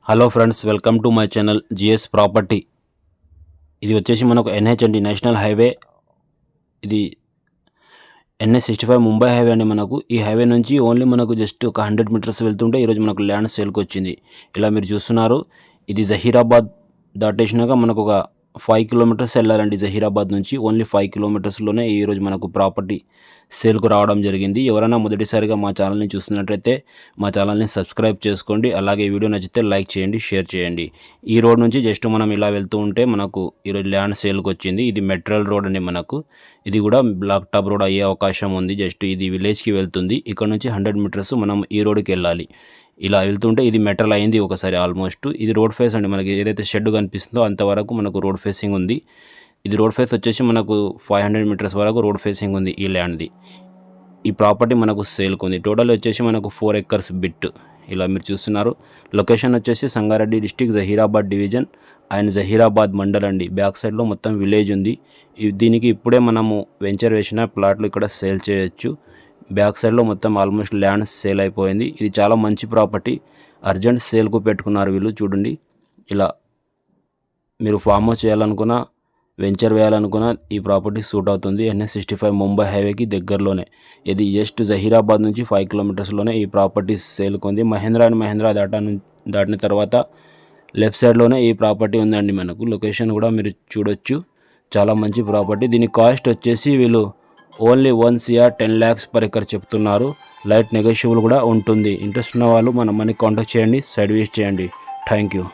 Hello friends, welcome to my channel GS property. ఇది వచ్చేసి మనకు ఎన్హెచ్ అండి, నేషనల్ హైవే. ఇది NH65 ముంబై హైవే అండి. మనకు ఈ హైవే నుంచి ఓన్లీ మనకు జస్ట్ ఒక 100 మీటర్స్ వెళ్తుంటే ఈరోజు మనకు ల్యాండ్ సేల్కి వచ్చింది. ఇలా మీరు చూస్తున్నారు. ఇది జహీరాబాద్ దాటేసినాక మనకు ఒక 5 కిలోమీటర్స్ వెళ్ళాలండి. జహీరాబాద్ నుంచి ఓన్లీ 5 కిలోమీటర్స్లోనే ఈరోజు మనకు ప్రాపర్టీ సేల్కు రావడం జరిగింది. ఎవరైనా మొదటిసారిగా మా ఛానల్ని చూస్తున్నట్లయితే మా ఛానల్ని సబ్స్క్రైబ్ చేసుకోండి. అలాగే వీడియో నచ్చితే లైక్ చేయండి, షేర్ చేయండి. ఈ రోడ్ నుంచి జస్ట్ మనం ఇలా వెళ్తూ ఉంటే మనకు ఈరోజు ల్యాండ్ సేల్కి వచ్చింది. ఇది మెట్రల్ రోడ్ అండి. మనకు ఇది కూడా బ్లాక్ టాప్ రోడ్ అయ్యే అవకాశం ఉంది. జస్ట్ ఇది విలేజ్కి వెళ్తుంది. ఇక్కడ నుంచి 100 మీటర్స్ మనం ఈ రోడ్కి వెళ్ళాలి. ఇలా వెళ్తుంటే ఇది మెటల్ అయింది ఒకసారి ఆల్మోస్ట్. ఇది రోడ్ ఫేస్ అండి. మనకి ఏదైతే షెడ్ కనిపిస్తుందో అంతవరకు మనకు రోడ్ ఫేసింగ్ ఉంది. ఇది రోడ్ ఫేస్ వచ్చేసి మనకు 500 మీటర్స్ వరకు రోడ్ ఫేసింగ్ ఉంది ఈ ల్యాండ్ది. ఈ ప్రాపర్టీ మనకు సేల్కి ఉంది. టోటల్ వచ్చేసి మనకు 4 ఎకర్స్ బిట్. ఇలా మీరు చూస్తున్నారు. లొకేషన్ వచ్చేసి Sangareddy district, Zaheerabad division and Zaheerabad mandal అండి. బ్యాక్ సైడ్లో మొత్తం విలేజ్ ఉంది. దీనికి ఇప్పుడే మనము వెంచర్ వేసిన ప్లాట్లు ఇక్కడ సేల్ చేయొచ్చు. బ్యాక్ సైడ్లో మొత్తం ఆల్మోస్ట్ ల్యాండ్ సేల్ అయిపోయింది. ఇది చాలా మంచి ప్రాపర్టీ. అర్జెంట్ సేల్కు పెట్టుకున్నారు వీళ్ళు. చూడండి, ఇలా మీరు ఫామ్ హౌస్ చేయాలనుకున్నా, వెంచర్ వేయాలనుకున్నా ఈ ప్రాపర్టీ సూట్ అవుతుంది. NH65 ముంబై హైవేకి దగ్గరలోనే. ఇది జస్ట్ జహీరాబాద్ నుంచి 5 కిలోమీటర్స్లోనే ఈ ప్రాపర్టీ సేల్కి ఉంది. మహేంద్ర అండ్ మహేంద్ర దాటిన తర్వాత లెఫ్ట్ సైడ్లోనే ఈ ప్రాపర్టీ ఉందండి. మనకు లొకేషన్ కూడా మీరు చూడొచ్చు. చాలా మంచి ప్రాపర్టీ. దీని కాస్ట్ వచ్చేసి వీళ్ళు only 1 CR 10 lakhs per acre చెప్తున్నారు. లైట్ నెగోషియబుల్ కూడా ఉంటుంది. ఇంట్రెస్ట్ ఉన్న వాళ్ళు మనకి కాంటాక్ట్ చేయండి, సైడ్ విజిట్ చేయండి. Thank you.